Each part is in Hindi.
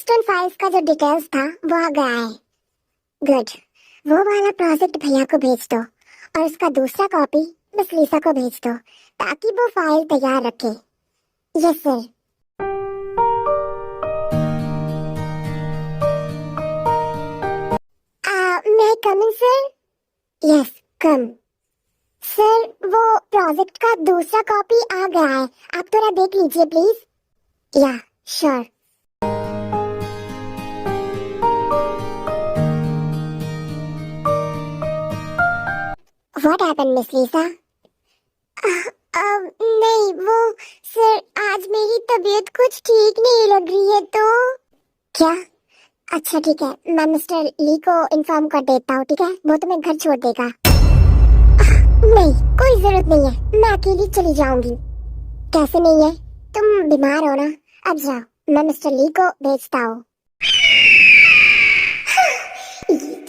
माइलस्टोन फाइल्स का जो डिटेल्स था वो आ गया है। गुड, वो वाला प्रोजेक्ट भैया को भेज दो और उसका दूसरा कॉपी मिस लीसा को भेज दो ताकि वो फाइल तैयार रखे। Yes sir. May I come in sir? Yes come. Sir वो प्रोजेक्ट का दूसरा कॉपी आ गया है, आप थोड़ा देख लीजिए please. Yeah sure. What happened miss Lisa? नहीं वो सर आज मेरी तबीयत कुछ ठीक नहीं लग रही है तो। क्या? अच्छा ठीक है, मैं मिस्टर ली को इन्फॉर्म कर देता हूँ, ठीक है? वो तुम्हें घर छोड़ देगा। नहीं कोई जरूरत नहीं है, मैं अकेली चली जाऊंगी। कैसे नहीं है, तुम बीमार हो ना? अब जाओ, मैं मिस्टर ली को भेजता हूँ।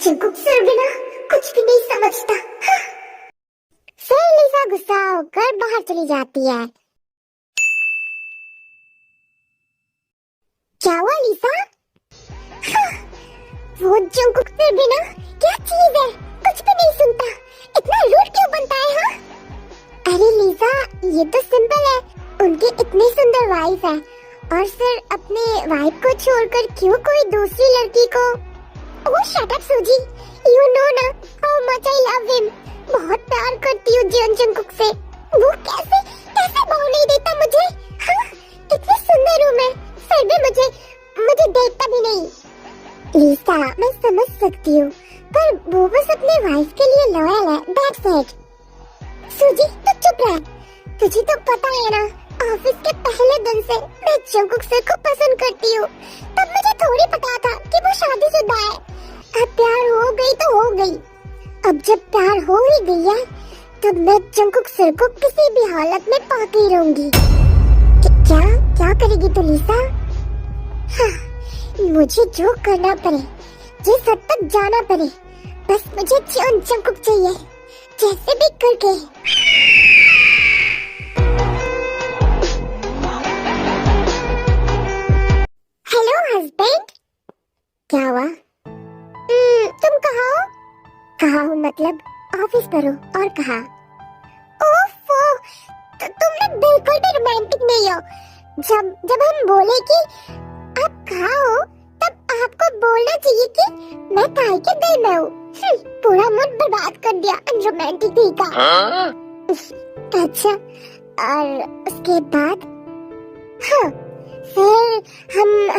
चिंकुक सर बिना कुछ भी नहीं समझता। फिर लीसा गुस्सा होकर बाहर चली जाती है। क्या हुआ लीसा? वो जंकुक सर बिना क्या चीज है, कुछ भी नहीं सुनता, इतना रूड क्यों बनता है? हाँ अरे लीसा ये तो सिंपल है, उनकी इतनी सुंदर वाइफ है और सर अपने वाइफ को छोड़कर क्यों कोई दूसरी लड़की को। ओह शट अप सूजी, यू नो ना how much I love him. बहुत प्यार करती हूँ जियोन जंकुक से। वो कैसे कैसे भाव नहीं देता मुझे? हाँ इतनी सुंदर हूँ मैं, फिर भी मुझे देखता भी नहीं। लीसा मैं समझ सकती हूँ, पर वो बस अपने वाइफ के लिए लॉयल है, दैट्स इट। सूजी तो चुप रह, तुझे तो पता है ना ऑफिस के पहले दिन से मैं जंकुक सर को पसंद करती हूँ। तब मुझे थोड़ी पता था कि वो शादीशुदा है। अब प्यार हो गई तो हो गई, अब जब प्यार हो ही गई है तब मैं जंकुक सर को किसी भी हालत में पाती ही रहूंगी। क्या क्या करेगी तू लीसा? हाँ, मुझे जो करना पड़े, जिस हद तक जाना पड़े, बस मुझे जियोन जंकुक चाहिए, जैसे भी करके। Hello husband. क्या हुआ? तुम कहाँ हो? कहाँ हूँ मतलब ऑफिस पर हो, और कहाँ? ओफो, तुम लोग बिल्कुल भी रोमांटिक नहीं हो। जब हम बोले कि आप कहाँ हो तब आपको बोलना चाहिए कि मैं ताई के दिल में हूँ। पूरा मूड बर्बाद कर दिया रोमांटिक ही का। अच्छा और उसके बाद? हाँ फिर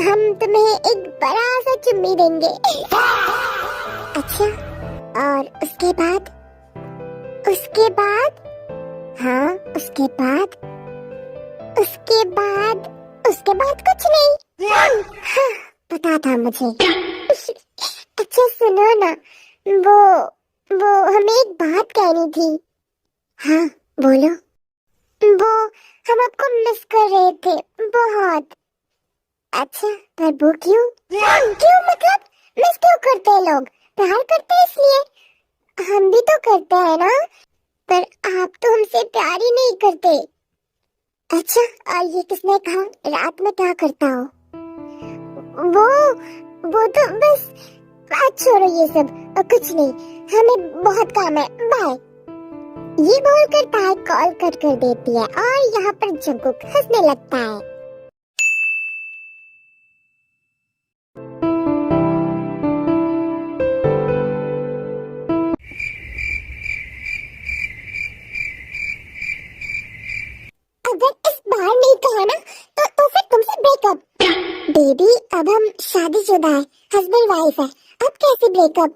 हम तुम्हें एक बड़ा सा चुम्मी देंगे। अच्छा और उसके बाद? उसके बाद? हाँ उसके बाद? उसके बाद कुछ नहीं। हाँ, पता था मुझे। अच्छा सुनो ना, वो हमें एक बात कहनी थी। हाँ बोलो। वो हम आपको मिस कर रहे थे बहुत। अच्छा पर वो क्यों? क्यों मतलब मिस क्यों करते हैं लोग? प्यार करते हैं इसलिए। हम भी तो करते हैं ना, पर आप तो हमसे प्यार ही नहीं करते। अच्छा और ये किसने कहा रात में क्या करता हो? वो तो बस बात छोड़ो ये सब, कुछ नहीं, हमें बहुत काम है, बाय। ये बोलकर ताई कॉल कट कर देती है और यहाँ पर जंकुक हंसने लगता है। अगर इस बार नहीं कहा ना तो फिर तुमसे ब्रेकअप। बेबी अब हम शादीशुदा है, हस्बैंड वाइफ है, अब कैसे ब्रेकअप?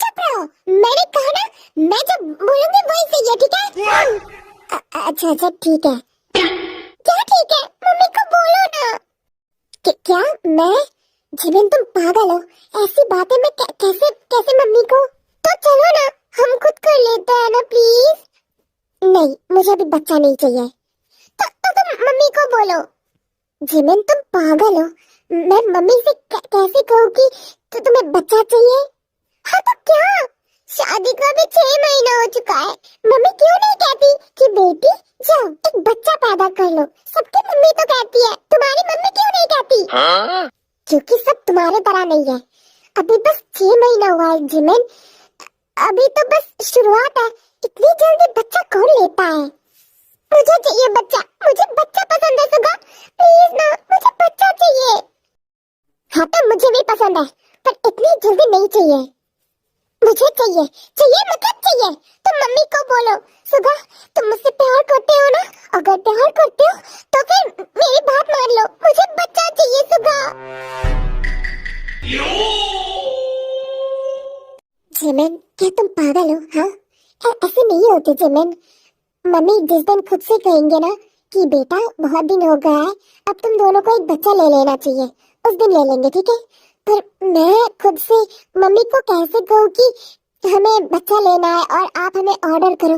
चुप रहो, मैंने कहा ना, मैं जब बोलूंगी वही सही है, ठीक है? अच्छा ठीक है। क्या ठीक है? मम्मी को बोलो ना। क्या मैं? जिमिन तुम पागल हो, ऐसी बातें मैं कैसे मम्मी को? तो चलो ना हम खुद कर लेते हैं ना प्लीज। नहीं मुझे अभी बच्चा नहीं चाहिए। तो तुम मम्मी को बोलो। जिमिन तुम पागल हो, मैं मम्मी से कैसे कहूँ कि तो तुम्हें बच्चा चाहिए? हाँ तो क्या, शादी को अभी 6 महीना हो चुका है, मम्मी क्यों नहीं कहती कि बेटी जाओ एक बच्चा पैदा कर लो? सबकी मम्मी तो कहती है, तुम्हारी मम्मी क्यों नहीं कहती? क्योंकि सब तुम्हारे तरह नहीं है। अभी बस 6 महीना हुआ है जिमिन, अभी तो बस शुरुआत है। इतनी जल्दी बच्चा कौन लेता है? मुझे चाहिए बच्चा, मुझे बच्चा पसंद है सुगा, प्लीज ना, मुझे बच्चा चाहिए। हाँ तो मुझे भी पसंद है, पर इतनी जल्दी नहीं चाहिए। मुझे चाहिए, चाहिए मतलब चाहिए। तो मम्मी को बोलो सुगा, तुम मुझसे प्यार करते हो ना? अगर प्यार करते हो तो फिर मेरी बात मान लो, मुझे बच्चा चाहिए सुगा। जिमिन, क्या तुम पागल हो? हाँ, ऐसे नहीं होते जिमिन। मम्मी जिस दिन खुद से कहेंगे ना कि बेटा बहुत दिन हो गया है, अब तुम दोनों को एक बच्चा ले लेना चाहिए, उस दिन ले लेंगे, ठीक है? पर मैं खुद से मम्मी को कैसे कहूँ कि हमें बच्चा लेना है और आप हमें ऑर्डर करो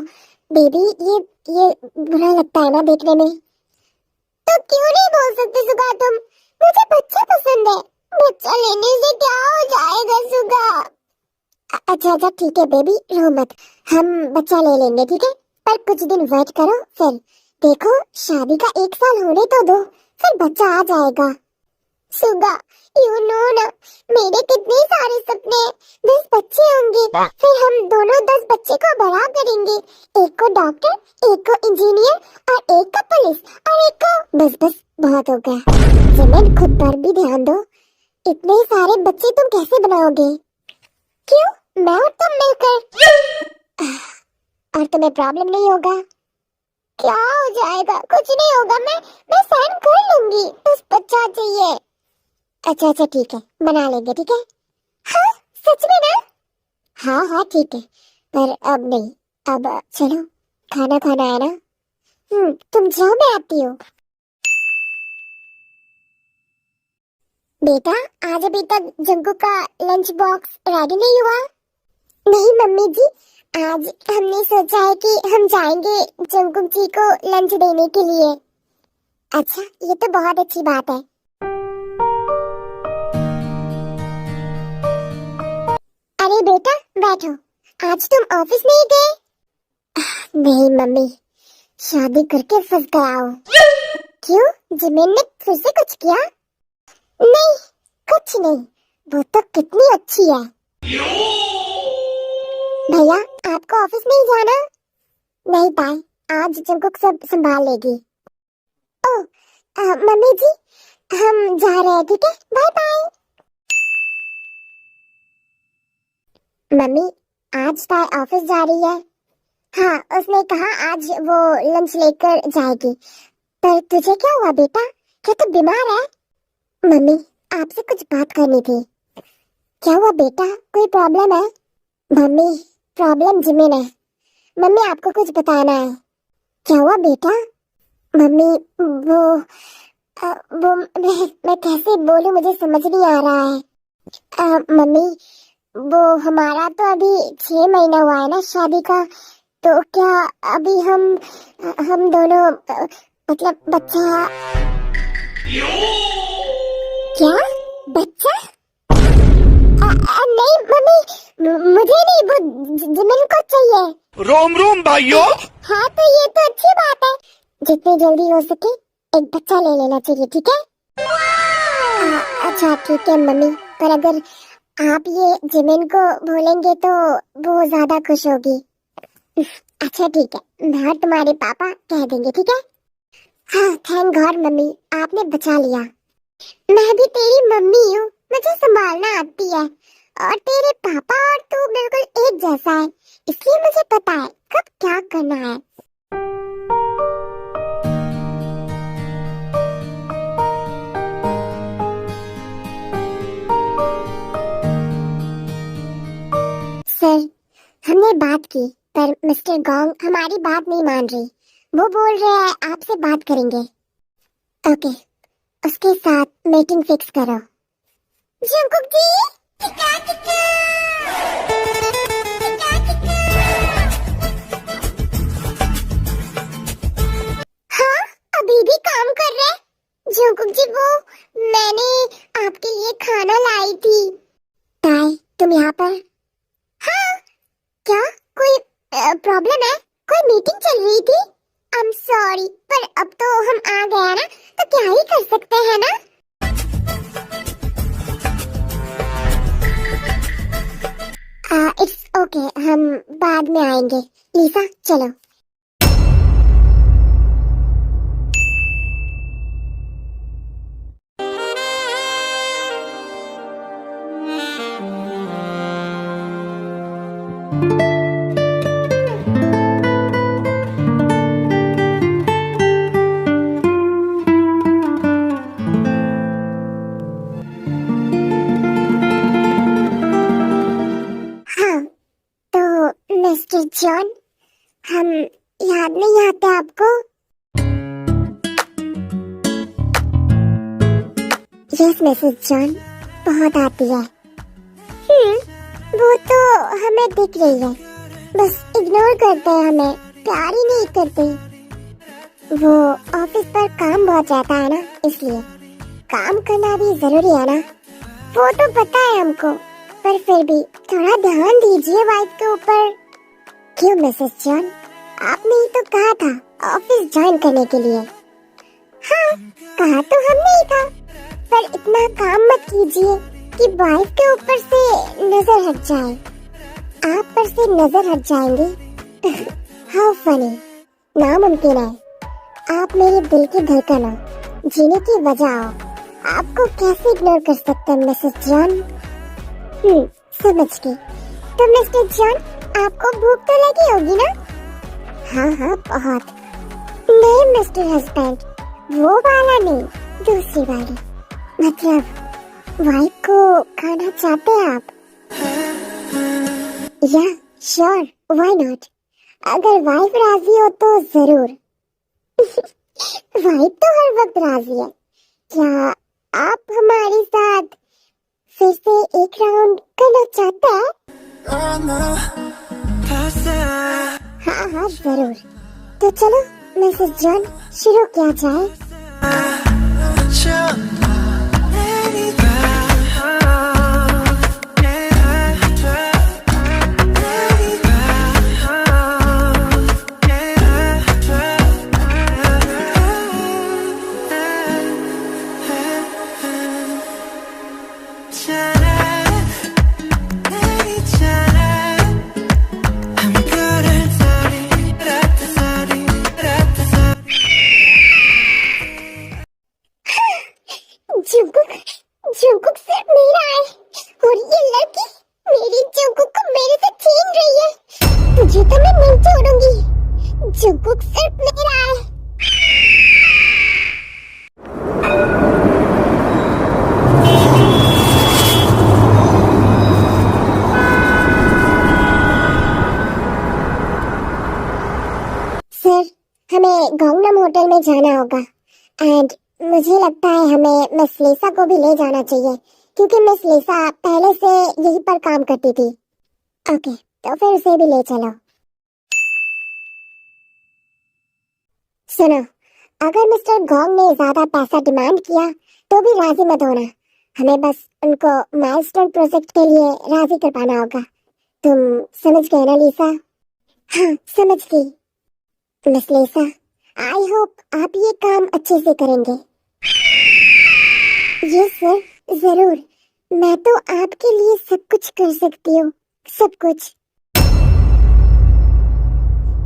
बेबी? ये बुरा लगता है ना देखने में। तो क्यों नहीं बोल सकते सुगा तुम? मुझे बच्चा पसंद है, बच्चा लेने से क्या हो जाएगा सुगा? अच्छा ठीक है बेबी, रो मत, हम बच्चा ले लेंगे, ठीक है? पर कुछ दिन वेट करो, फिर देखो शादी का 1 साल होने तो दो, फिर बच्चा आ जाएगा। सुगा, यू नो ना, मेरे कितने सारे सपने हैं। 10 बच्चे होंगे, फिर हम दोनों 10 बच्चे को बड़ा करेंगे। एक को डॉक्टर, एक को इंजीनियर, और एक को पुलिस, और एक को बस बहुत हो गया। जिमिन, खुद पर भी ध्यान दो, इतने सारे बच्चे तुम कैसे बनाओगे? क्यों, मैं और तुम मिलकर? और तुम्हें प्रॉब्लम नहीं होगा? क्या हो जाएगा, कुछ नहीं होगा, मैं सहन कर लूंगी, बस बच्चा चाहिए। अच्छा ठीक है, बना लेंगे, ठीक है? हाँ सच में ना? हाँ ठीक है, पर अब नहीं, अब चलो खाना खाना है ना। तुम जाओ, मैं आती हूँ। बेटा, आज अभी तक जंकू का लंच बॉक्स रेडी नहीं हुआ? नहीं मम्मी जी, आज हमने सोचा है कि हम जाएंगे जंकुक जी को लंच देने के लिए। अच्छा, ये तो बहुत अच्छी बात है। अरे बेटा बैठो, आज तुम ऑफिस नहीं गए? नहीं मम्मी, शादी करके फंस गया हूँ। क्यों, जिमिन ने फिर से कुछ किया? नहीं, कुछ नहीं, वो तो कितनी अच्छी है। भैया, आपको ऑफिस नहीं जाना? नहीं पाए, आज जंकुक सब संभाल लेगी। ओह, मम्मी जी, हम जा रहे हैं, ठीक है? Bye bye. मम्मी, आज ताई ऑफिस जा रही है। हाँ, उसने कहा आज वो लंच लेकर जाएगी। पर तुझे क्या हुआ बेटा, क्या तू बीमार है? मम्मी, आपसे कुछ बात करनी थी। क्या हुआ बेटा, कोई प्रॉब्लम है? मम्मी, प्रॉब्लम जिमिन है। मम्मी, आपको कुछ बताना है। क्या हुआ बेटा? मम्मी, वो मैं कैसे बोलूं, मुझे समझ नहीं आ रहा है। मम्मी, वो हमारा तो अभी 6 महीना हुआ है ना शादी का, तो क्या अभी हम दोनों मतलब बच्चा? क्या बच्चा? नहीं मम्मी, मुझे नहीं, वो जिमिन को चाहिए। रोम रोम भाइयों। हाँ तो ये तो अच्छी बात है, जितनी जल्दी हो सके एक बच्चा ले लेना चाहिए, ठीक है? अच्छा ठीक है मम्मी, पर अगर आप ये जिमिन को बोलेंगे तो वो ज्यादा खुश होगी। अच्छा ठीक है, मैं और तुम्हारे पापा कह देंगे, ठीक है? हाँ थैंक गॉड मम्मी, आपने बचा लिया। मैं भी तेरी मम्मी हूँ, मुझे संभालना आती है, और तेरे पापा और तू बिल्कुल एक जैसा है, इसलिए मुझे पता है कब क्या करना है। सर, हमने बात की, पर मिस्टर गोंग हमारी बात नहीं मान रही। वो बोल रहे हैं आपसे बात करेंगे। ओके, उसके साथ मीटिंग फिक्स करो। जंकुक जी, टिका टिका, टिका टिका। हाँ, अभी भी काम कर रहे? जंकुक जी, वो मैंने आपके लिए खाना लाई थी। ताई, तुम यहाँ पर? हाँ, क्या कोई प्रॉब्लम है? कोई मीटिंग चल रही थी? आई एम सॉरी, पर अब तो हम आ गए ना, तो क्या ही कर सकते हैं ना? ओके, हम बाद में आएंगे। लिसा चलो। हाँ, तो मिस्टर जॉन, हम याद नहीं आते आपको? यस मिसेस जॉन, बहुत आती है। वो तो हमें दिख रही है, बस इग्नोर करते हैं, हमें प्यार ही नहीं करते। वो ऑफिस पर काम बहुत रहता है ना, इसलिए काम करना भी जरूरी है ना। वो तो पता है हमको, पर फिर भी थोड़ा ध्यान दीजिए वाइफ के ऊपर। क्यों मिसेस जॉन, आपने ही तो कहा था ऑफिस ज्वाइन करने के लिए। हाँ, कहा तो हमने ही था, पर इतना काम मत कीजिए कि वाइफ के ऊपर से नजर हट जाए। आप पर से नजर हट जाएंगी। हाउ फनी, नामुमकिन है। आप मेरे दिल की धड़कन हो, जीने की वजह हो। आपको कैसे इग्नोर कर सकते हैं मिसेस जॉन? समझ गई। तो मिस्टर जॉन, आपको भूख तो लगी होगी ना? हाँ हाँ, बहुत। नहीं मिस्टर हस्बैंड, वो वाला नहीं, दूसरी वाली। मतलब वाइफ को खाना चाहते हैं आप? या श्योर, व्हाई नॉट। अगर वाइफ राजी हो तो जरूर। वाइफ तो हर वक्त राजी है। क्या आप हमारे साथ फिर से एक राउंड करना चाहते हैं? हाँ हाँ जरूर। तो चलो मिसेस जॉन, शुरू किया जाए। जंगकुक, जंगकुक सिर्फ मेरा है और ये लड़की मेरी जंगकुक को मेरे से छीन रही है। तुझे तो मैं नहीं छोड़ूंगी। जंगकुक सिर्फ मेरा है। सर, हमें गंगनम होटल में जाना होगा एंड मुझे लगता है हमें मिस लिसा को भी ले जाना चाहिए, क्योंकि मिस लिसा पहले से यहीं पर काम करती थी। ओके, तो फिर उसे भी ले चलो। सुनो, अगर मिस्टर गोंग ने ज्यादा पैसा डिमांड किया तो भी राजी मत होना। हमें बस उनको माइलस्टोन प्रोजेक्ट के लिए राजी कर पाना होगा। तुम समझ गए ना लिसा? हाँ, समझ गई। मिस लिसा, आई होप आप ये काम अच्छे से करेंगे। यस सर, जरूर। मैं तो आपके लिए सब कुछ कर सकती हूँ, सब कुछ।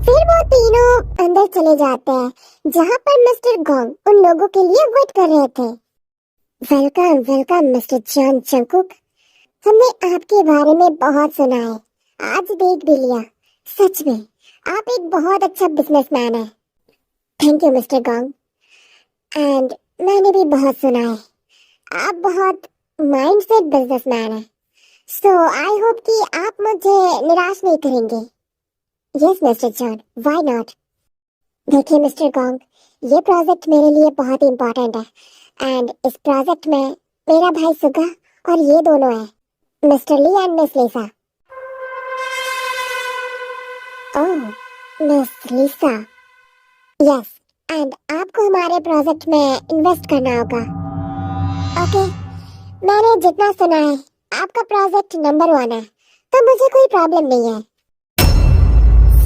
फिर वो तीनों अंदर चले जाते हैं, जहाँ पर मिस्टर गोंग उन लोगों के लिए वेट कर रहे थे। Welcome welcome mister John Jungkook. हमने आपके बारे में बहुत सुना है, आज देख भी लिया। सच में आप एक बहुत अच्छा बिजनेसमैन है। Thank you mister gong. And मैंने भी बहुत सुना है, आप बहुत माइंडसेट बिजनेसमैन है। सो आई होप कि आप मुझे निराश नहीं करेंगे। Yes mister John, why not. देखिए मिस्टर गोंग, ये प्रोजेक्ट मेरे लिए बहुत इम्पोर्टेंट है एंड इस प्रोजेक्ट में मेरा भाई सुगा और ये दोनों है, mister Lee and miss Lisa. Oh, miss Lisa. Yes, and आपको हमारे प्रोजेक्ट में इन्वेस्ट करना होगा। ओके, मैंने जितना सुना है आपका प्रोजेक्ट नंबर 1 है, तो मुझे कोई प्रॉब्लम नहीं है।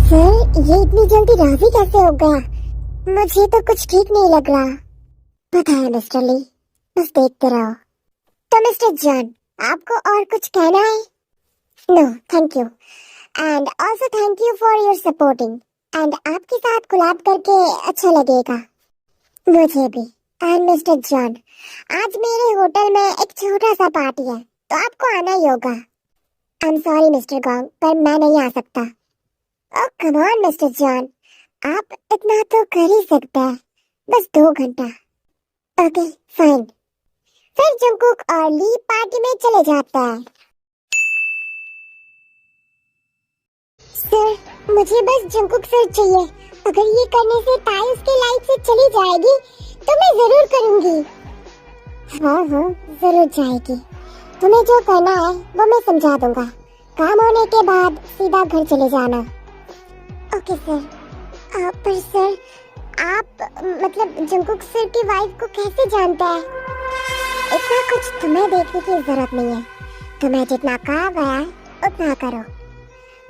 सर, ये इतनी जल्दी राजी कैसे हो गया? मुझे तो कुछ ठीक नहीं लग रहा। पता है मिस्टर ली, बस देखते रहो। तो मिस्टर जॉन, आपको और कुछ कहना है? No thank you, and also thank you for your supporting. And आपके साथ कोलैब करके अच्छा लगेगा मुझे भी। एंड मिस्टर जॉन, आज मेरे होटल में एक छोटा सा पार्टी है तो आपको आना ही होगा। I am sorry mister gong, पर मैं नहीं आ सकता। ओह कम ऑन मिस्टर जॉन, आप इतना तो कर ही सकते हैं, बस 2 घंटा। Okay fine. फिर जंगकुक और ली पार्टी में चले जाते हैं। सर मुझे बस जंगकुक सर चाहिए। अगर ये करने से ताई उसकी लाइफ से चली जाएगी तो मैं जरूर करूंगी। हाँ जरूर जाएगी। तुम्हें जो करना है वो मैं समझा दूंगा। काम होने के बाद सीधा घर चले जाना। Okay sir. पर सर आप मतलब जंगकुक सर की वाइफ को कैसे जानते हैं? इतना कुछ तुम्हें देखने की जरूरत नहीं है। तुम्हें जितना कहा गया है उतना करो।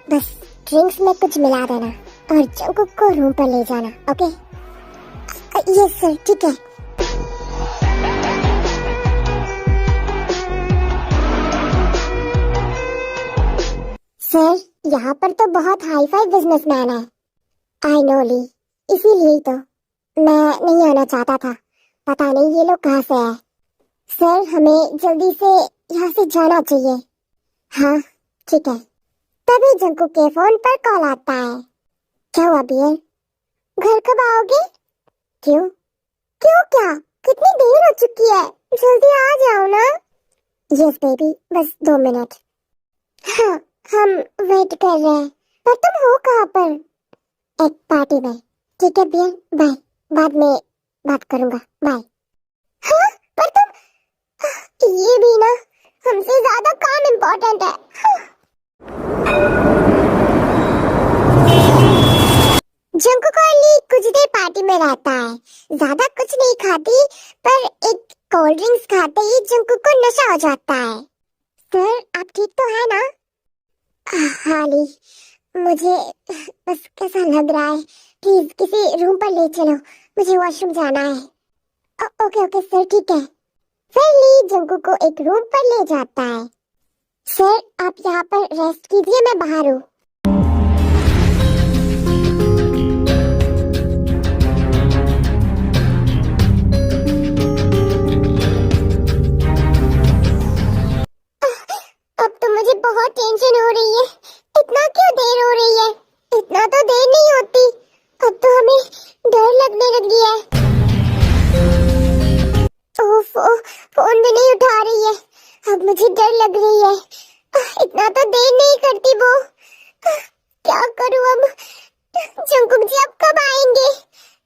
बस ड्रिंक्स में कुछ मिला देना और जंगकुक को रूम पर ले जाना। ओके? यस सर, ठीक है। सर यहाँ पर तो बहुत हाई फाई बिजनेसमैन है। आई नो ली, इसीलिए तो मैं नहीं आना चाहता था। पता नहीं ये लोग कहाँ से है। सर हमें जल्दी से यहाँ से जाना चाहिए। हाँ ठीक है। तभी जंगकुक के फोन पर कॉल आता है। क्या हुआ बियर? घर कब आओगे? क्यों? क्यों क्या? कितनी देर हो चुकी है, जल्दी आ जाओ ना। यस बेबी, बस 2 मिनट। हाँ हम वेट कर रहे हैं। पर तुम हो कहाँ पर? एक पार्टी में। ठीक है बियर, बाय। बाद में बात करूंगा, बाय। हाँ पर तुम ये भी ना, हमसे ज्यादा काम इम्पोर्टेंट है। हाँ। जंगकुक और ली कुछ देर पार्टी में रहता है। ज्यादा कुछ नहीं खाती, पर एक कोल्ड ड्रिंक्स खाते ही जंगकुक को नशा हो जाता है। सर आप ठीक तो है ना? हाँ ली, मुझे बस कैसा लग रहा है। प्लीज किसी रूम पर ले चलो, मुझे वॉशरूम जाना है। ओके ओके सर, ठीक है। फिर ली जंगकुक को एक रूम पर ले जाता है। सर आप यहाँ पर रेस्ट कीजिए, मैं बाहर हूँ। अब तो मुझे बहुत टेंशन हो रही है। इतना क्यों देर हो रही है? इतना तो देर नहीं होती। अब तो हमें डर लगने लगी है। ओफ, फोन भी नहीं उठा रही है। अब मुझे डर लग रही है। इतना तो देर नहीं करती वो। क्या करूं अब? जंगकुक जी अब कब आएंगे?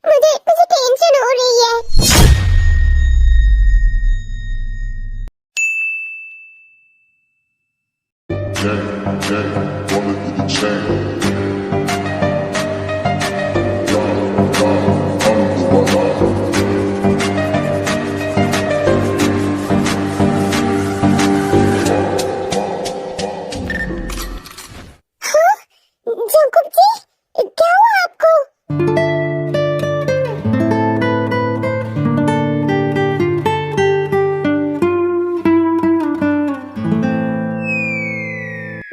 मुझे टेंशन हो रही है। जंगकुक जी क्या हुआ आपको?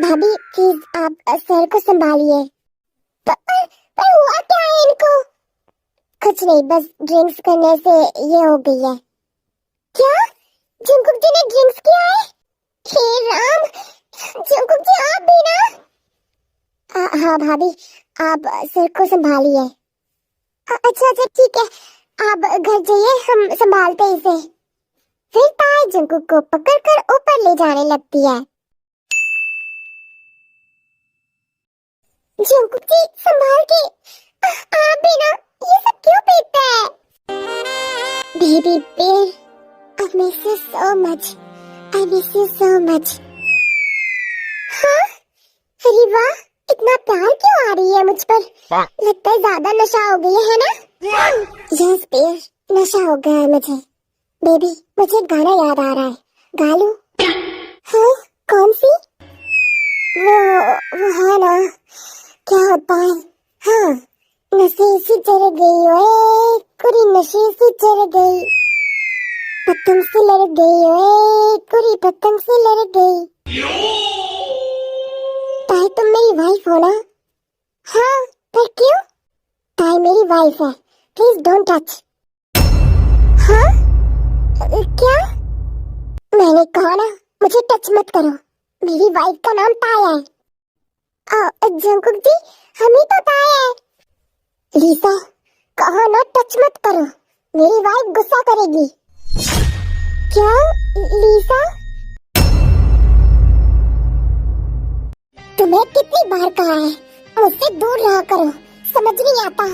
भाभी प्लीज आप सर को संभालिए। पर हुआ क्या है इनको? कुछ नहीं, बस ड्रिंक्स करने से ये हो गई है। क्या जंगकुक जी ने ड्रिंक्स किया है? हे राम, जंगकुक जी आप भी ना? हाँ भाभी, आप सर को संभालिए। अच्छा ठीक है, आप घर जाइए, हम संभालते हैं इसे। फिर ताई जंगकुक को पकड़कर ऊपर ले जाने लगती है। जंगकुक जी संभाल के। आप भी ना, ये सब क्यों पीते हैं? बेबी बेर, I miss you so much. I miss you so much. हाँ? अरे वाह, इतना प्यार क्यों आ रही है मुझ पर? लगता है ज्यादा नशा हो गई है ना? यस बेर, नशा हो गया है मुझे। बेबी मुझे एक गाना याद आ रहा है, गा लूं? हाँ कौन सी? वो है ना, क्या होता है? हाँ, नशे से चढ़ गई ओए, कुरी नशे से चढ़ गई, पतंग से लड़ गई ओए, कुरी पतंग से लड़ गई। ताई तुम मेरी वाइफ हो ना? हाँ, पर क्यों? ताई मेरी वाइफ है, प्लीज डोंट टच। हाँ? क्या? मैंने कहा ना, मुझे टच मत करो। मेरी वाइफ का नाम ताई है। जंकुक जी, हम ही तो ताई है। लीसा, कहा ना टच मत करो, मेरी वाइफ गुस्सा करेगी। क्या? लीसा, तुम्हें कितनी बार कहा है मुझसे दूर रहा करो, समझ नहीं आता।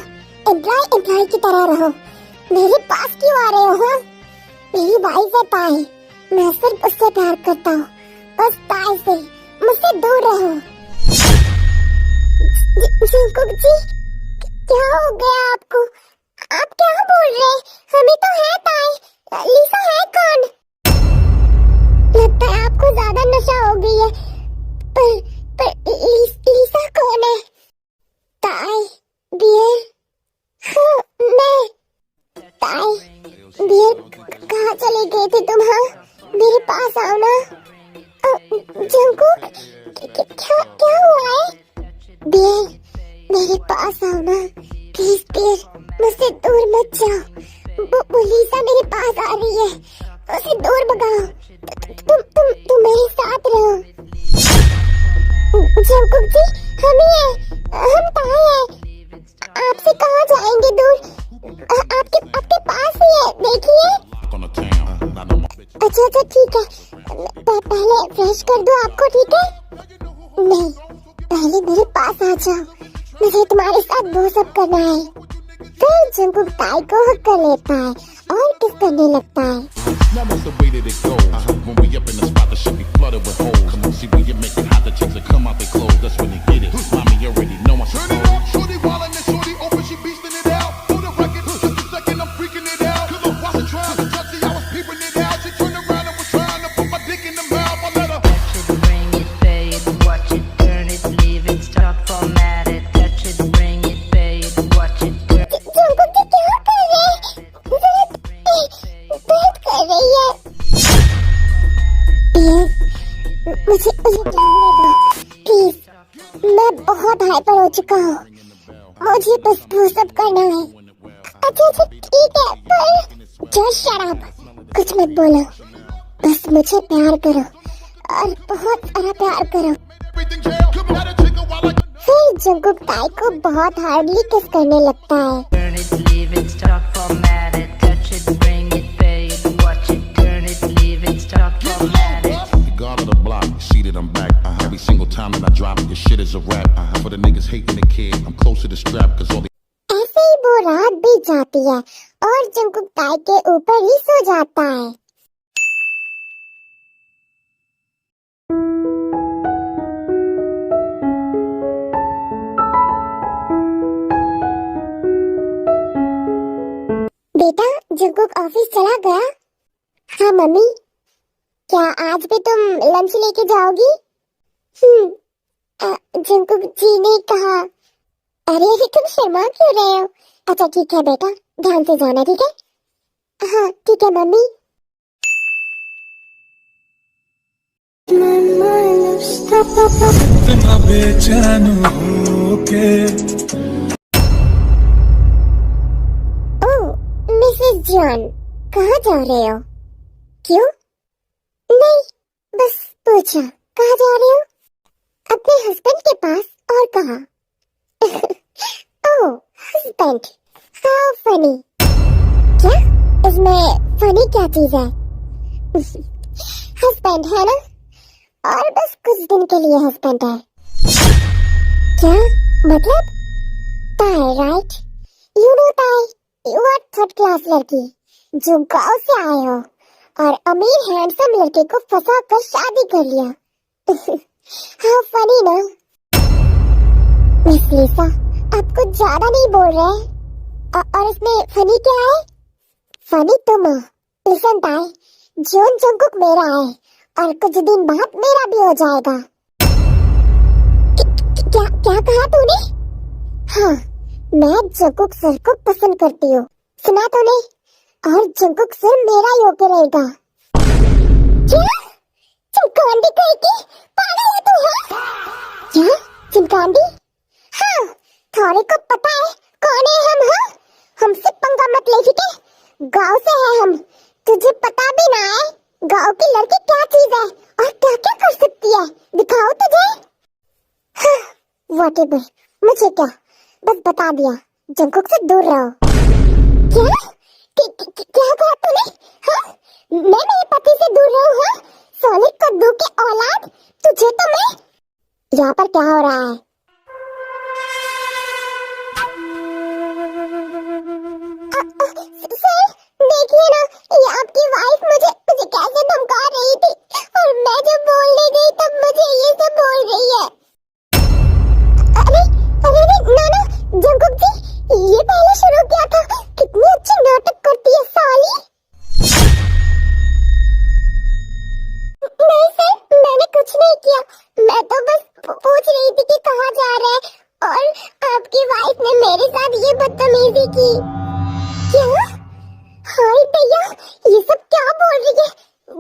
एम्प्लॉय की तरह रहो, मेरे पास क्यों आ रहे हो? हाँ, मेरी वाइफ है ताई, मैं सिर्फ उससे प्यार करता हूँ, बस ताई से, मुझसे दूर रहो। जंकुक जी, क्या हो गया आपको? आप क्या बोल रहे? हमें तो है ताई, लीसा है कौन? लगता है आपको ज्यादा नशा हो गई है। पर लीसा कौन है? ताई, बियर, हाँ मैं। ताई, बियर, कहाँ चले गए थे तुम? हाँ, मेरे पास आओ ना। जंकुक, क्या हुआ है? बियर, मेरे पास आओ ना, प्लीज बियर, मुझसे दूर मत जाओ। वो लीसा मेरे पास आ रही है, उसे दूर भगाओ। तुम मेरे साथ रहो। जंकुक जी, हम ही हैं, हम ताई हैं। आपसे कहाँ जाएंगे दूर? आपके पास ही है, देखिए। अच्छा ठीक है, पहले फ्रेश कर दो आपको, ठीक है? नहीं, पहले मेरे पास आ जाओ, मुझे तुम्हारे साथ वो सब करना है। फिर जंकुक ताई को हक कर लेता है और किस करने लगता है। Now that's the way that it goes. When we up in the spot, the shit be flooded with holes. Come on, see when you make it hot, the chicks that come out they clothes. That's when they get it. Mommy, you already know I'm Turn it up, shorty wildin' and shorty open, she beastin' it out. Hold the record, just a second, I'm freaking it out. Cause I wasn't trying to touch it, I was peeping it out. She turned around and was trying to put my dick in the mouth. I let her touch it, bring it, pay it, watch it, turn it, leave it, stop, format it. Touch it, bring it, pay it, watch it, turn it. Jungkook ji क्या कर रहे? दर्द कर रही है। मुझे जाने दो प्लीज, मैं बहुत हाइपर हो चुका हूँ, मुझे बस वो सब करना है। अच्छा ठीक है, पर जस्ट शट अप, कुछ मत बोलो, बस मुझे प्यार करो और बहुत सारा प्यार करो। everything jail. Come out and chicken while I फिर जंकुक ताई को बहुत हार्डली किस करने लगता है। Turn it, leave it, stop, format it. Touch it, bring it, pay it, watch it, turn it, leave it, stop, format it. the god of the block. You see that I'm back. Every single time that I drop it, your shit is a rap. For the niggas hating the kid, I'm close to the strap. Cause all the ऐसे ही वो रात बीत जाती है और जंकुक ताई के ऊपर ही सो जाता है। बेटा, जंकुक ऑफिस चला गया? हाँ मम्मी, क्या आज भी तुम लंच लेके जाओगी? जंकुक जी ने कहा। अरे तुम शर्मा क्यों रहे हो? अच्छा ठीक है बेटा, ध्यान से जाना, ठीक है? हाँ ठीक है मम्मी। इतना बेचैन होके मिसेस जॉन, कहाँ जा रहे हो? क्यों? नहीं, बस पूछा, कहाँ जा रहे हो? अपने हस्बैंड के पास, और कहाँ? ओह, हस्बैंड, हाउ फनी। क्या? इसमें फनी क्या चीज है? हस्बैंड है ना, और बस कुछ दिन के लिए हस्बैंड है। क्या मतलब? ताई राइट, यू नो ताई, यू आर थर्ड क्लास लड़की जो गांव से आए हो और अमीर हैंडसम लड़के को फंसा कर शादी कर लिया। हाँ फनी ना? मिस लीसा, आप कुछ ज्यादा नहीं बोल रहे। और इसमें फनी क्या है? फनी तुम हो। लिसन ताई, जॉन जंकुक मेरा है और कुछ दिन बाद मेरा भी हो जाएगा। क्या कहा तूने? हाँ, मैं जंकुक सर को पसंद करती हूँ, सुना तूने? और जंकुक सर मेरा ही होके रहेगा। क्या? तुम कौन भी कहेगी? पागल है तू? हाँ? क्या? चिमकांडी? हाँ, थारे को पता है कौन है हम? हाँ, हमसे पंगा मत ले, ठीक है? गांव से है हम, तुझे पता भी ना है गांव की लड़की क्या चीज है और क्या क्या कर सकती है, दिखाओ तुझे। हाँ, whatever, मुझे क्या, बस बता दिया, जंकुक से दूर रहो। क्या? क्या कहा तूने? हाँ, मैं मेरे पति से दूर रहूं? हाँ, सॉलिड कद्दू के औलाद, तुझे तो मैं। यहाँ पर क्या हो रहा है? सर, देखिए ना, ये आपकी वाइफ मुझे कैसे धमका रही थी और मैं जब बोलने गई तब मुझे ये सब बोल रही है। अरे ना, जंकुक जी, ये पहले शुरू किया था, कितनी अच्छी नाटक करती है साली। नहीं सर, मैंने कुछ नहीं किया, मैं तो बस पूछ रही थी कि कहाँ जा रहे हैं और आपकी वाइफ ने मेरे साथ ये बदतमीजी की। क्या? हाय भैया, ये सब क्या बोल रही है?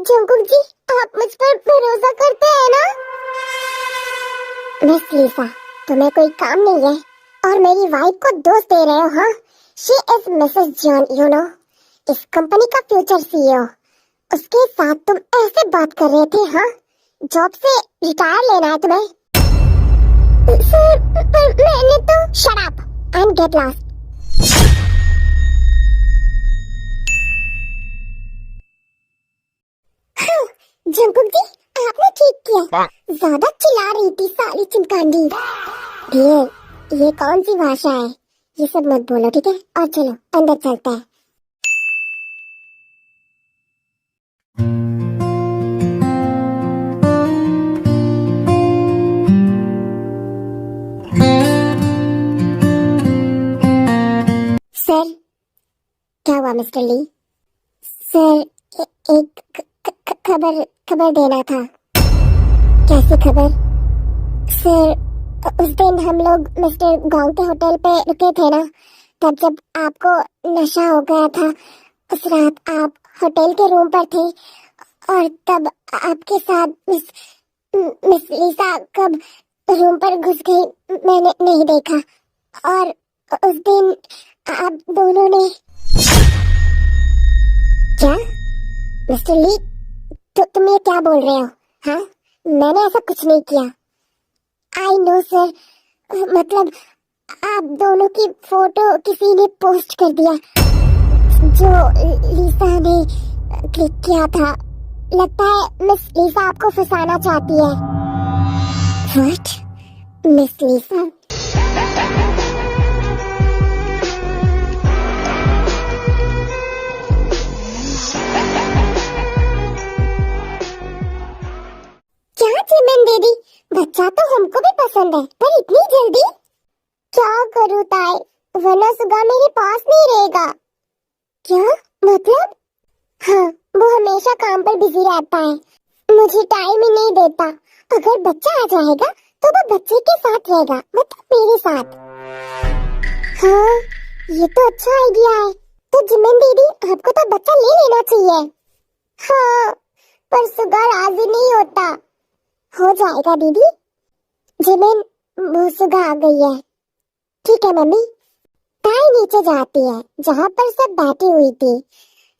जंकुक जी, आप मुझ पर भरोसा करते हैं ना? मिस लिसा, तुम्हें कोई काम नहीं है और मेरी वाइफ को दोष दे रहे हो? हाँ, she is Mrs John, you know, इस कंपनी का फ्यूचर सीईओ। उसके साथ तुम ऐसे बात कर रहे थे? हाँ, जॉब से रिटायर लेना है तुम्हें? सर, पर मैंने तो। Shut up and get lost. Jungkook ji, आपने ठीक किया, ज्यादा चिल्ला रही थी साली चिमकांडी। ये कौन सी भाषा है? ये सब मत बोलो, ठीक है? और चलो अंदर चलते हैं। सर, क्या हुआ मिस्टर ली? सर, एक खबर देना था। कैसी खबर? सर, उस दिन हम लोग मिस्टर गांव के होटल पे रुके थे ना, तब जब आपको नशा हो गया था, उस रात आप होटल के रूम पर थे और तब आपके साथ मिस लिसा कब रूम पर घुस गई मैंने नहीं देखा और उस दिन आप दोनों ने। क्या मिस्टर ली, तुम ये क्या बोल रहे हो? हाँ, मैंने ऐसा कुछ नहीं किया। आई नो सर, मतलब आप दोनों की फोटो किसी ने पोस्ट कर दिया जो लिसा ने क्लिक किया था। लगता है मिस लिसा आपको फंसाना चाहती है। व्हाट? मिस लिसा? क्या चिमन दीदी, बच्चा तो हमको भी पसंद है, पर इतनी जल्दी? क्या करूँ ताई, वरना सुगा मेरे पास नहीं रहेगा। क्या मतलब? हाँ, वो हमेशा काम पर बिजी रहता है, मुझे टाइम ही नहीं देता। अगर बच्चा आ जाएगा तो वो बच्चे के साथ रहेगा, मतलब मेरे साथ। हाँ, ये तो अच्छा आइडिया है। तो जिमन दीदी, आपको तो बच्चा ले लेना चाहिए। हाँ, पर सुगा राजी नहीं होता। हो जाएगा दीदी। जिमिन, वो सुगा आ गई है। ठीक है मम्मी। ताई नीचे जाती है जहाँ पर सब बैठी हुई थी।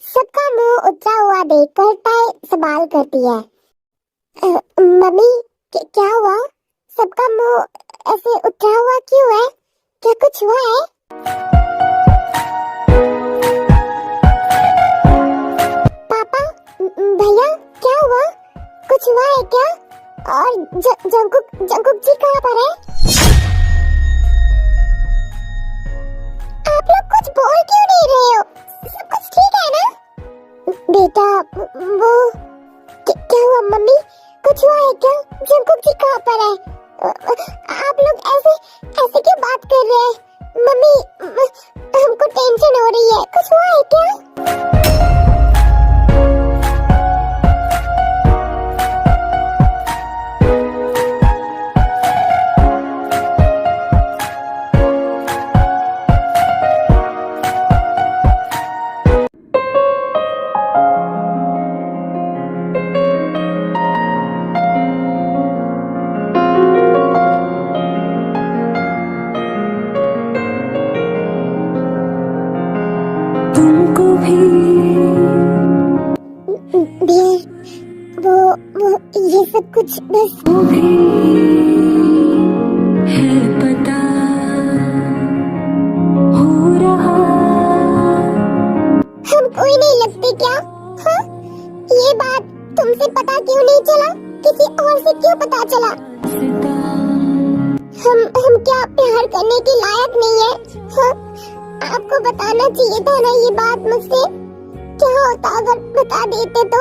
सबका मुंह उतरा हुआ देखकर ताई सवाल करती है, मम्मी क्या हुआ? सबका मुंह ऐसे उतरा हुआ क्यों है? क्या कुछ हुआ है? पापा, भैया, क्या हुआ? कुछ हुआ है क्या? और जंकुक जी कहाँ पर है? आप लोग कुछ बोल क्यों नहीं रहे हो? सब कुछ ठीक है ना? बेटा, वो क्या हुआ मम्मी? कुछ हुआ है क्या? जंकुक जी कहाँ पर है? आप लोग ऐसे क्यों बात कर रहे हैं? मम्मी, हमको टेंशन हो रही है, कुछ हुआ है क्या? डियर, वो ये सब कुछ बस है पता हो रहा। हम कोई नहीं लगते क्या? हाँ? ये बात तुमसे पता क्यों नहीं चला? किसी और से क्यों पता चला? हम क्या प्यार करने के लायक नहीं है? हाँ? आपको बताना चाहिए था ना ये बात मुझसे। क्या होता अगर बता देते तो?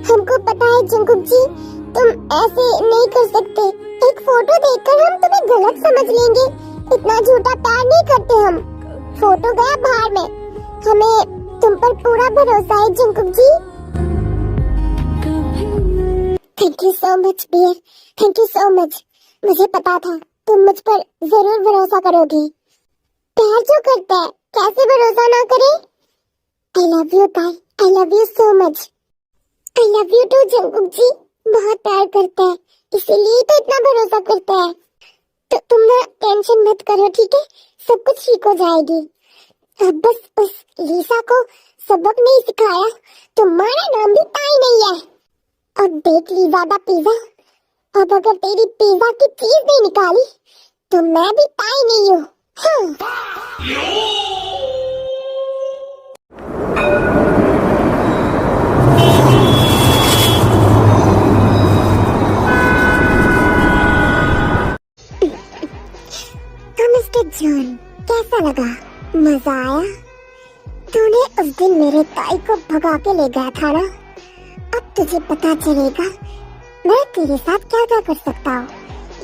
हमको पता है जंकुक जी, तुम ऐसे नहीं कर सकते। एक फोटो देखकर हम तुम्हें गलत समझ लेंगे। इतना झूठा प्यार नहीं करते हम। फोटो गया बाहर में। हमें तुम पर पूरा भरोसा है Jungkook ji. Thank you so much dear, thank you so much. मुझे पता था तुम मुझ पर जरूर भरोसा करोगे। प्यार जो करता है कैसे भरोसा ना करे? आई love you Tae, I love you so much. I love you too Jungkook ji. बहुत प्यार करता है, इसीलिए तो इतना भरोसा करता है। तो तुम ना टेंशन मत करो, ठीक है? सब कुछ ठीक हो जाएगी। अब बस उस लीसा को सबक नहीं सिखाया, तुम्हारा नाम भी ताई नहीं है। अब देख लीजा दा पिज्जा, अब अगर तेरी पिज्जा की चीज नहीं निकाली तो मैं भी ताई नहीं हूँ। हाँ। तो मिस्टर जॉन, कैसा लगा? मजा आया? तूने उस दिन मेरे ताई को भगा के ले गया था ना? अब तुझे पता चलेगा मैं तेरे साथ क्या क्या कर सकता हूँ।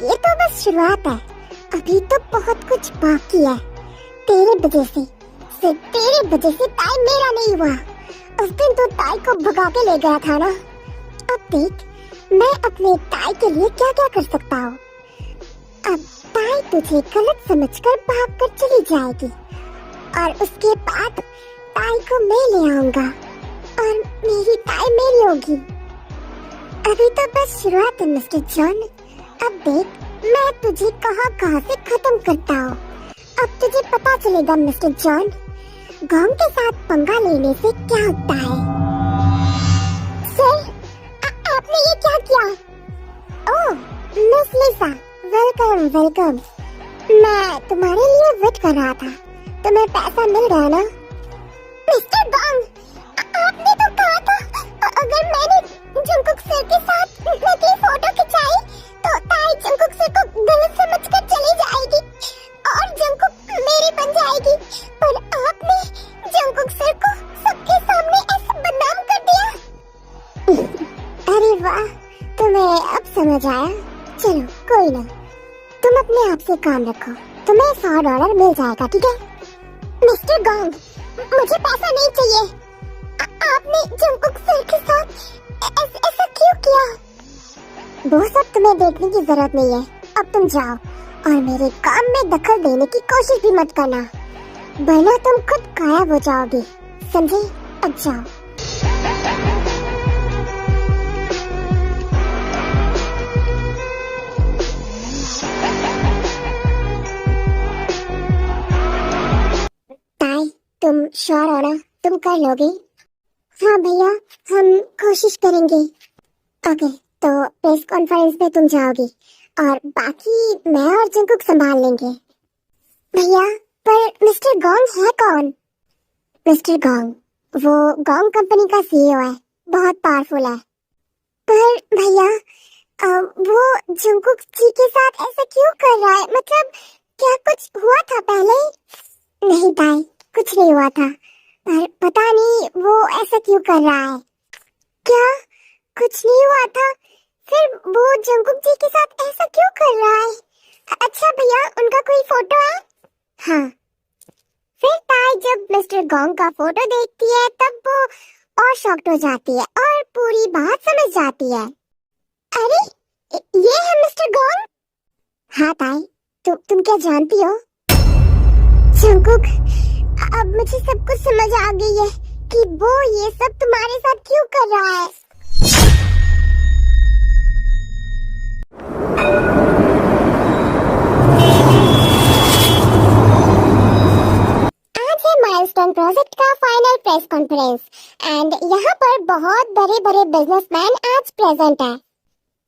ये तो बस शुरुआत है, अभी तो बहुत कुछ बाकी है। तेरे वजह से, सिर्फ तेरे वजह से ताई मेरा नहीं हुआ। उस दिन तो ताई को भगा के ले गया था ना? अब देख मैं अपने ताई के लिए क्या क्या कर सकता हूँ। अब ताई तुझे गलत समझकर भाग कर चली जाएगी और उसके बाद ताई को मैं ले आऊंगा और मेरी ताई मेरी होगी। अभी तो बस शुरुआत है मिस्टर जॉन। अब देख मैं तुझे कहाँ कहाँ से खत्म करता हूँ। अब तुझे पता चलेगा मिस्टर जॉन, गांव के साथ पंगा लेने से क्या होता है। सर, आपने ये क्या किया? ओह मिस लिसा, वेलकम वेलकम। मैं तुम्हारे लिए वेट कर रहा था। तुम्हें पैसा मिल गया ना? मिस्टर गॉन्ग, आपने तो कहा था अगर मैंने जंकुक सर के साथ नकली फोटो खिंचाई तो ताई जंकुक सर को गलत समझकर चली जाएगी और जंकुक मेरी बन जाएगी। पर आपने जंकुक सर को सबके सामने ऐसे बदनाम कर दिया। अरे वाह, तुम्हें अब समझ आया। चलो कोई ना, तुम अपने आप से काम रखो, तुम्हें $100 मिल जाएगा, ठीक है? मिस्टर गॉन्ग, मुझे पैसा नहीं चाहिए। आपने जंकुक सर के साथ ऐसा क्यों किया? वो सब तुम्हें देखने की जरूरत नहीं है। अब तुम जाओ और मेरे काम में दखल देने की कोशिश भी मत करना, वरना तुम खुद गायब हो जाओगे, समझे? अब जाओ। ताई, तुम श्योर हो ना? तुम कर लोगे? हाँ भैया, हम कोशिश करेंगे। ओके, तो प्रेस कॉन्फ्रेंस पे तुम जाओगी और बाकी मैं और जंकुक संभाल लेंगे। भैया, पर मिस्टर गोंग है कौन? मिस्टर गोंग, वो गोंग कंपनी का सीईओ है, बहुत पावरफुल है। पर भैया, वो जंकुक जी के साथ ऐसा क्यों कर रहा है? मतलब क्या कुछ हुआ था पहले? नहीं ताई, कुछ नहीं हुआ था, पर पता नहीं वो ऐसा क्यों कर रहा है। क्या कुछ नहीं हुआ था? फिर वो जंकुक जी के साथ ऐसा क्यों कर रहा है? अच्छा भैया, उनका कोई फोटो है? हाँ। फिर ताई जब मिस्टर गोंग का फोटो देखती है तब वो और शॉक्ड हो जाती है और पूरी बात समझ जाती है। अरे ये है मिस्टर गोंग? हाँ ताई, तुम क्या जानती हो? जंकुक, अब मुझे सब कुछ समझ आ गई है कि वो ये सब तुम्हारे साथ क्यों कर रहा है। आज है माइलस्टोन एंड यहाँ पर बहुत बड़े बड़े बिजनेसमैन आज प्रेजेंट है।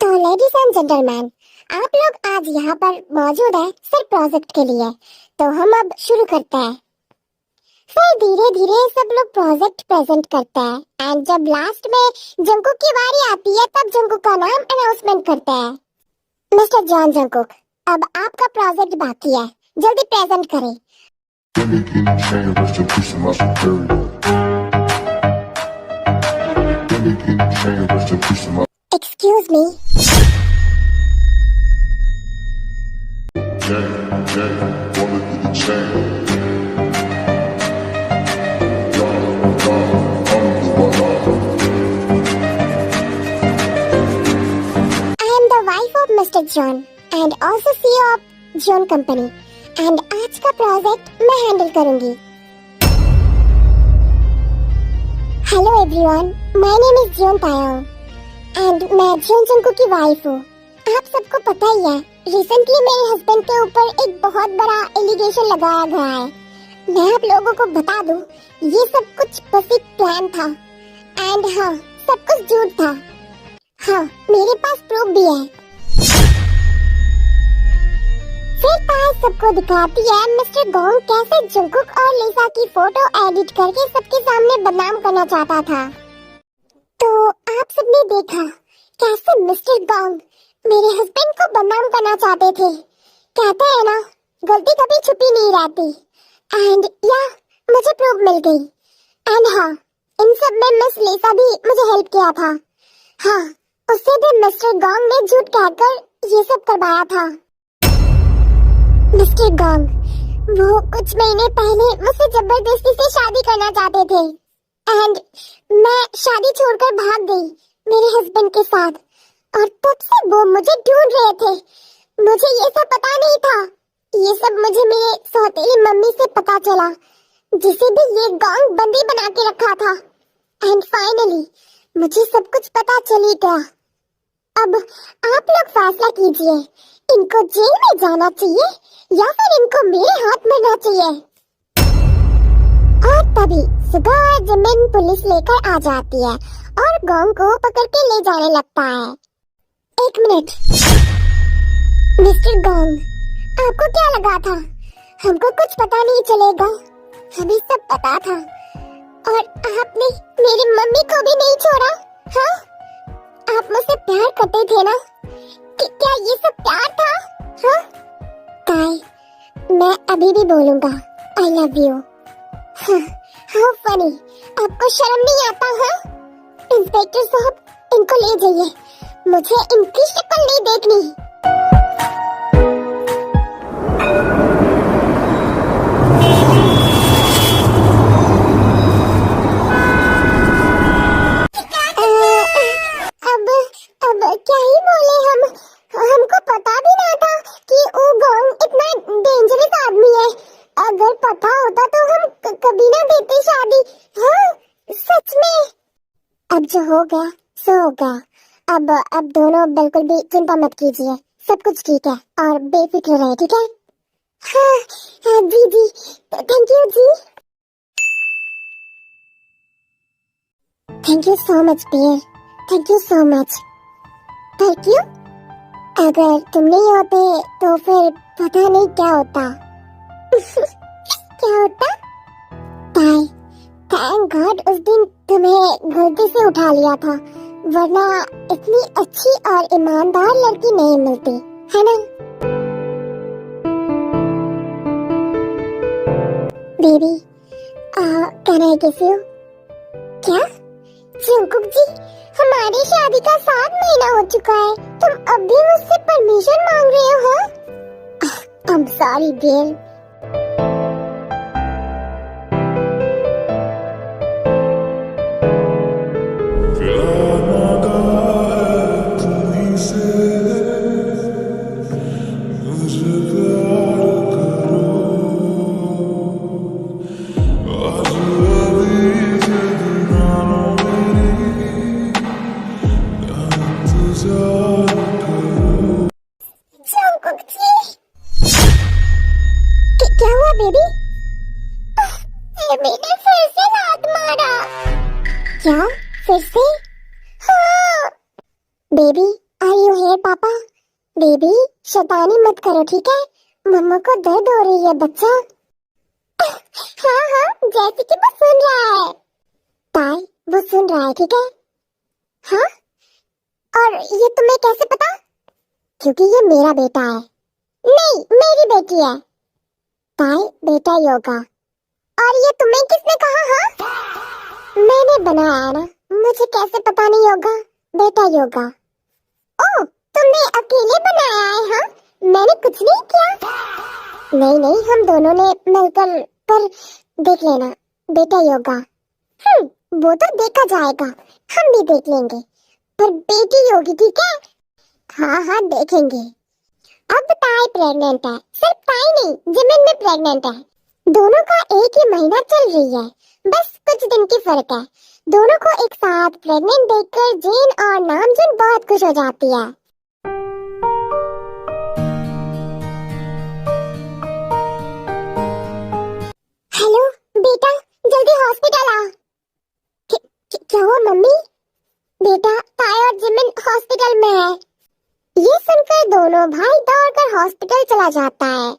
तो लेडीज एंड जेंटलमैन, आप लोग आज यहाँ पर मौजूद है सिर्फ प्रोजेक्ट के लिए। तो हम अब शुरू करते हैं। फिर धीरे धीरे सब लोग प्रोजेक्ट प्रेजेंट करते हैं एंड जब लास्ट में जंकुक की बारी आती है तब जंकुक का नाम अनाउंसमेंट करते हैं। मिस्टर जॉन जंकुक, अब आपका प्रोजेक्ट बाकी है, जल्दी प्रेजेंट करें। Excuse me. Mister John and also CEO of John company and आज का प्रोजेक्ट मैं हैंडल करूंगी। Hello everyone, my name is John तायाओ एंड मैं जॉन जंकुक की वाइफ हूँ। आप सबको पता ही है, रिसेंटली मेरे हस्बैंड के ऊपर एक बहुत बड़ा एलिगेशन लगाया गया है। मैं आप लोगों को बता दूं, ये सब कुछ बस एक प्लान था एंड हाँ, सब कुछ झूठ था। हाँ, मेरे पास प्रूफ भी है। फिर पास सबको दिखाती है मिस्टर गोंग कैसे जंकुक और लिसा की फोटो एडिट करके सबके सामने बदनाम करना चाहता था। तो आप सबने देखा कैसे मिस्टर गोंग मेरे हस्बैंड को बदनाम करना चाहते थे। कहते हैं ना, गलती कभी छुपी नहीं रहती। एंड या मुझे प्रूफ मिल गई। एंड हाँ, इन सब में मिस लिसा भी मुझे हेल्प किया था। हाँ, उससे भी मिस्टर गोंग ने झूठ कहकर ये सब करवाया था। मिस्टर गोंग, वो कुछ महीने पहले मुझसे जबरदस्ती से शादी करना चाहते थे एंड मैं शादी छोड़कर भाग गई मेरे हस्बैंड के साथ और तब से वो मुझे ढूंढ रहे थे। मुझे ये सब पता नहीं था। ये सब मुझे मेरे सौतेली मम्मी से पता चला, जिसे भी ये गोंग बंदी बना के रखा था। एंड फाइनली मुझे सब कुछ पता चल ही गया। अब आप लोग फैसला कीजिए, इनको जेल में जाना चाहिए या फिर इनको मेरे हाथ मरना चाहिए। और तभी सुबह जिमिन पुलिस लेकर आ जाती है और गोंग को पकड़ के ले जाने लगता है। एक मिनट, मिस्टर गोंग, आपको क्या लगा था हमको कुछ पता नहीं चलेगा? हमें सब पता था और आपने मेरी मम्मी को भी नहीं छोड़ा। हाँ, आप मुझसे प्यार करते थे ना? क्या ये सब प्यार था? हाँ काय, मैं अभी भी बोलूंगा आई लव यू। हाउ फनी, आपको शर्म नहीं आता? हाँ इंस्पेक्टर साहब, इनको ले जाइए, मुझे इनकी शक्ल नहीं देखनी। अब क्या ही बोले हम, हमको पता भी ना था कि वो गोंग इतना डेंजरस आदमी है। अगर पता होता तो हम कभी ना देते शादी। हाँ सच में। अब जो हो गया सो हो गया। अब दोनों बिल्कुल भी चिंता मत कीजिए, सब कुछ ठीक है और बेफिक्र रहे, ठीक है? हाँ जी जी, थैंक यू जी। Thank you so much dear, thank you so much. Thank you. अगर तुम नहीं होते तो फिर पता नहीं क्या होता। क्या होता? ताई, थैंक गॉड उस दिन तुम्हें गलती से उठा लिया था, वरना इतनी अच्छी और ईमानदार लड़की नहीं मिलती, है ना? बेबी, कैन आई किस यू? क्या? जंकुक जी, हमारी शादी का 7 महीना हो चुका है, तुम अब भी मुझसे परमिशन मांग रहे हो? हाँ, I'm sorry dear। क्या हुआ बेबी? मैंने फिर से लात मारा। क्या फिर से? हाँ। बेबी आर यू हियर पापा? बेबी शैतानी मत करो ठीक है, मम्मा को दर्द हो रही है बच्चा। हाँ हाँ जैसे कि वो सुन रहा है। ताई वो सुन रहा है ठीक है। हाँ और ये तुम्हें कैसे पता? क्योंकि ये मेरा बेटा है। नहीं मेरी बेटी है। ताई बेटा योगा। और ये तुम्हें किसने कहा? हाँ मैंने बनाया है ना, मुझे कैसे पता नहीं होगा? बेटा योगा। ओह तुमने अकेले बनाया है? हाँ मैंने कुछ नहीं किया। नहीं नहीं हम दोनों ने मिलकर, पर देख लेना बेटा योगा। वो तो देखा जाएगा, हम भी देख लेंगे, पर बेटी योगी ठीक है। हाँ हाँ देखेंगे। अब ताई प्रेग्नेंट है, सिर्फ ताई नहीं जिमिन भी प्रेग्नेंट है। दोनों का एक ही महीना चल रही है, बस कुछ दिन की फर्क है। दोनों को एक साथ प्रेग्नेंट देखकर जेन और नामजुन बहुत खुश हो जाती है। हेलो बेटा जल्दी हॉस्पिटल आओ। क्या हुआ मम्मी? बेटा ताई और जिमिन हॉस्पिटल में है। ये सुनकर दोनों भाई दौड़कर हॉस्पिटल चला जाता है।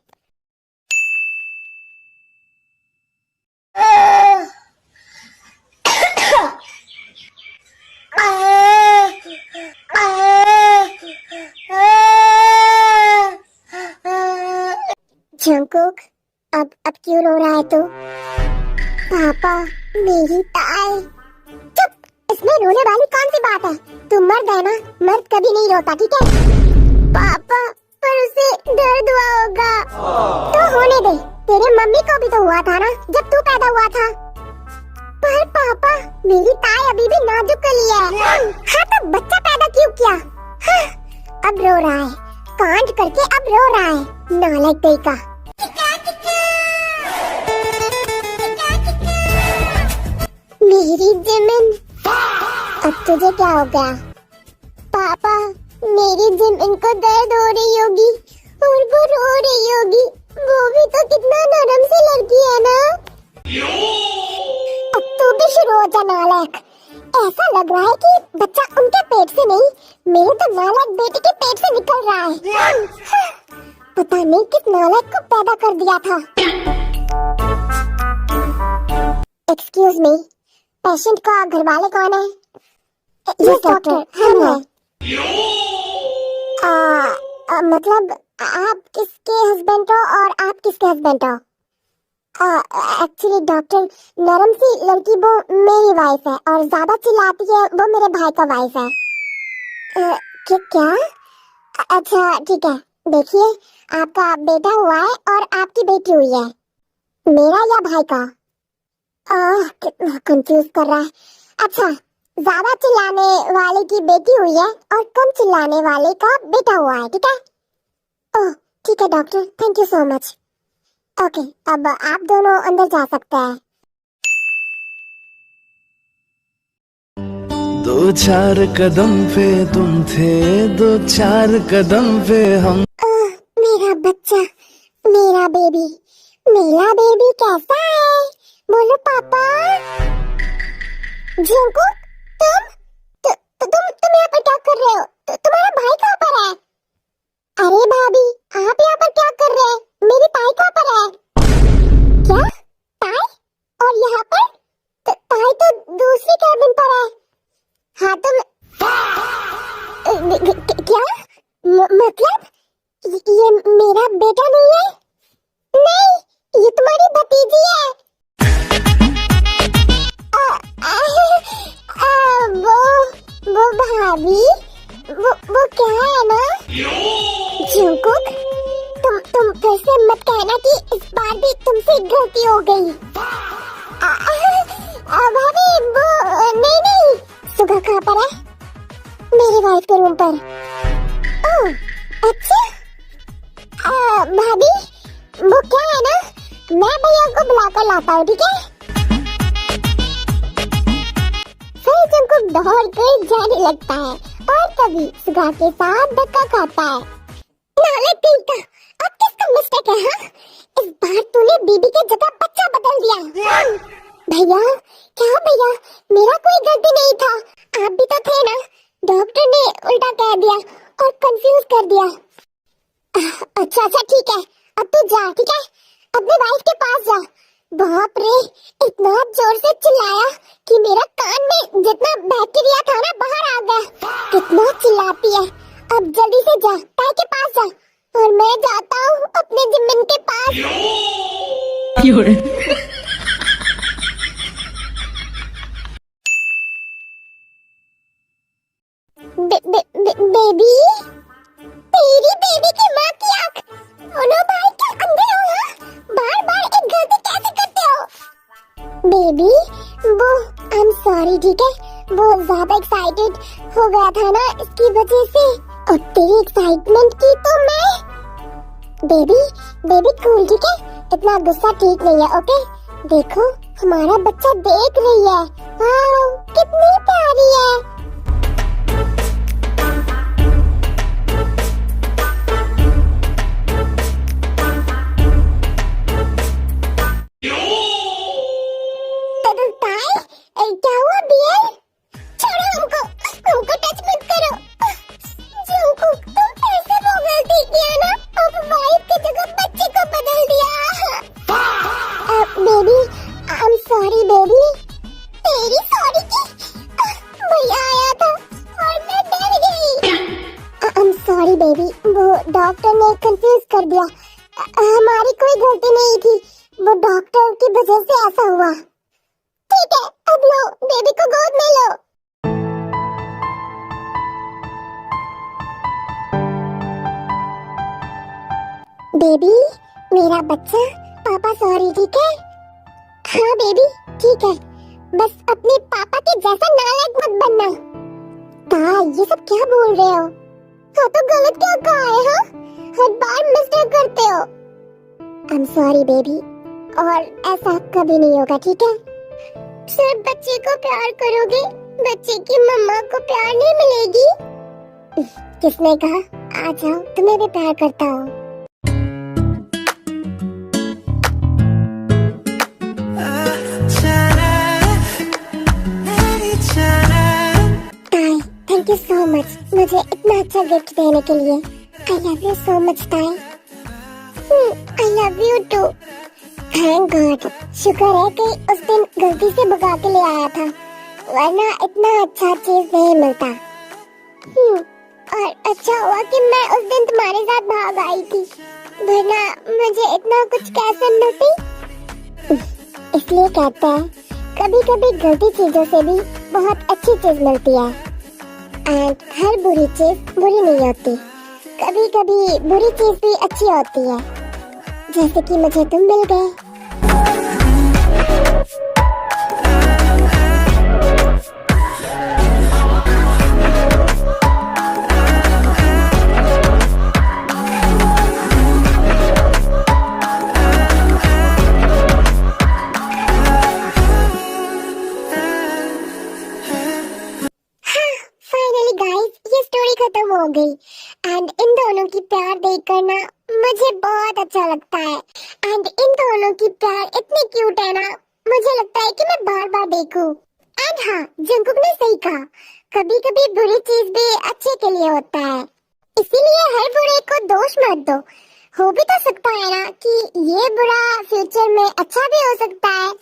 जंकुक अब क्यों रो रहा है तू? पापा मेरी ताई। चुप, इसमें रोने वाली कौन सी बात है? तू मर्द है ना, मर्द कभी नहीं रोता ठीक है। पापा पर उसे दर्द हुआ होगा। तो होने दे, तेरे मम्मी को भी तो हुआ था ना जब तू पैदा हुआ था। पर पापा मेरी ताई अभी भी नाजुक कली है। हाँ तो बच्चा पैदा क्यों किया? हाँ, अब रो रहा है, कांड करके अब रो रहा है, नालायक बेटा। मेरी जिमिन, अब तुझे क्या हो गया? पापा मेरी जिमिन को दर्द हो रही होगी और वो रो रही होगी। वो भी तो कितना नरम सी लड़की है ना। अब तू भी शुरू हो जा नालायक। ऐसा लग रहा है कि बच्चा उनके पेट से नहीं, मेरे तो नालायक बेटे के पेट से निकल रहा है। पता नहीं किस नालायक को पैदा कर दिया था। एक्सक्यूज मी, पेशेंट का घर वाले कौन है? यस डॉक्टर हम हैं। मतलब आप किसके हस्बैंड हो और आप किसके हस्बैंड हो? एक्चुअली डॉक्टर नरम सी लड़की वो मेरी वाइफ है और ज्यादा चिल्लाती है वो मेरे भाई का वाइफ है। क्या? अच्छा ठीक है, देखिए आपका बेटा हुआ है और आपकी बेटी हुई है। मेरा या भाई का? कितना कंफ्यूज कर रहा है। अच्छा ज्यादा चिल्लाने वाले की बेटी हुई है और कम चिल्लाने वाले का बेटा हुआ है ठीक है। ओह ठीक है doctor, thank you so much. Okay अब आप दोनों अंदर जा सकते हैं। दो चार कदम पे तुम थे, दो चार कदम पे हम। मेरा बच्चा, मेरा बेबी कैसा है? बोलो पापा। जंकुक तुम यहाँ पर क्या कर रहे हो? तुम्हारा भाई कहाँ पर है? अरे भाभी आप यहाँ पर क्या कर रहे हैं? मेरी ताई कहाँ पर है? क्या ताई? और यहाँ पर ताई तो दूसरी कैबिन पर है। हाँ तुम क्या मतलब ये मेरा बेटा नहीं है? नहीं ये तुम्हारी भतीजी है। वो भाभी वो क्या है ना? जंकुक तुम फिर से मत कहना कि इस बार भी तुमसे गलती हो गई। भाभी वो नहीं सुगा कहाँ पर है? मेरी वाइफ के रूम पर। ओह अच्छा भाभी वो क्या है ना, मैं भैया को बुलाकर लाता हूँ ठीक है। फिर जंकुक दौड़ कर जाने लगता है और कभी सुगा के साथ धक्का खाता है। नालायक कहीं का, अब किसका मिस्टेक है? हाँ इस बार तूने बीबी के जगह बच्चा बदल दिया। भैया क्या भैया मेरा कोई गलती नहीं था, आप भी तो थे ना। डॉक्टर ने उल्टा कह दिया और कंफ्यूज कर दिया। अच्छा अच्छा ठीक है, अब तू जा, ठीक है, अपने वाइफ के पास जा। बाप रे, इतना जोर से चिल्लाया कि मेरा कान में जितना बैक्टीरिया था ना बाहर आ गया। कितना चिल्लाती है। अब जल्दी से जा, ताई के पास जा, और मैं जाता हूँ अपने जिम्मिन के पास। बेबी, तेरी बेबी की माँ की आँख। ओ नो भाई, क्या अंधे हो? बार बार एक गलती कैसे करते हो? बेबी, वो आई एम सॉरी, ठीक है, वो ज्यादा एक्साइटेड हो गया था ना, इसकी वजह से। और तेरी एक्साइटमेंट की तो मैं। बेबी बेबी कूल, ठीक है, इतना गुस्सा ठीक नहीं है, ओके। देखो हमारा बच्चा देख रही है, वाओ कितनी प्यारी है। क्या हुआ बियर? छोड़ो हमको, हमको टच मत करो। जंकुक, तुम फिर से वो गलती किया ना, अब वाइफ की जगह बच्चे को बदल दिया। Baby I am sorry baby. तेरी सॉरी की? भैया आया था और मैं डर गई। आई एम सॉरी बेबी, वो डॉक्टर ने कंफ्यूज कर दिया। हमारी कोई गलती नहीं थी, वो डॉक्टर की वजह से ऐसा हुआ। ठीक है, अब लो, बेबी को गोद में लो। बेबी मेरा बच्चा, पापा सॉरी, ठीक है। हाँ बेबी ठीक है, बस अपने पापा के जैसा नालायक मत बनना। ये सब क्या बोल रहे हो? हाँ तो गलत क्या कहा है? हाँ, हर बार मिस्टेक करते हो। आई एम सॉरी बेबी, और ऐसा कभी नहीं होगा, ठीक है। सिर्फ बच्चे को प्यार करोगे, बच्चे की मम्मा को प्यार नहीं मिलेगी। किसने कहा? आ जाओ, तुम्हें भी प्यार करता हूँ। ताई, थैंक यू सो मच मुझे इतना अच्छा गिफ्ट देने के लिए। I love you so much Tae. I love you too. Thank God, शुक्र है कि उस दिन गलती से भगा के ले आया था, वरना इतना अच्छा चीज नहीं मिलता। और अच्छा हुआ कि मैं उस दिन तुम्हारे साथ भाग आई थी, वरना मुझे इतना कुछ कैसे मिलती। इसलिए कहते हैं कभी कभी गलती चीजों से भी बहुत अच्छी चीज मिलती है। एंड हर बुरी चीज बुरी नहीं होती, कभी कभी बुरी चीज भी अच्छी होती है, जैसे कि मुझे तुम मिल गए। फाइनली गाइस, ये स्टोरी खत्म हो गई। एंड इन दोनों की प्यार देखकर ना मुझे बहुत अच्छा लगता है। एंड इन दोनों की प्यार इतनी क्यूट है ना, मुझे लगता है कि मैं बार बार देखूं। एंड हाँ, जंकुक ने सही कहा, कभी कभी बुरी चीज भी अच्छे के लिए होता है, इसीलिए हर बुरे को दोष मत दो। हो भी तो सकता है ना कि ये बुरा फ्यूचर में अच्छा भी हो सकता है।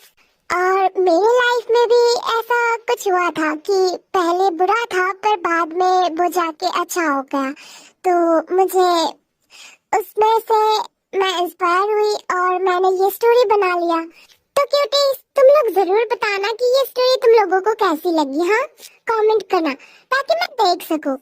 और मेरे लाइफ में भी ऐसा कुछ हुआ था कि पहले बुरा था पर बाद में वो जाके अच्छा हो गया, तो मुझे उसमें से मैं इंस्पायर हुई और मैंने ये स्टोरी बना लिया। तो क्यूटीज, तुम लोग जरूर बताना कि ये स्टोरी तुम लोगों को कैसी लगी। हाँ, कमेंट करना ताकि मैं देख सकूं।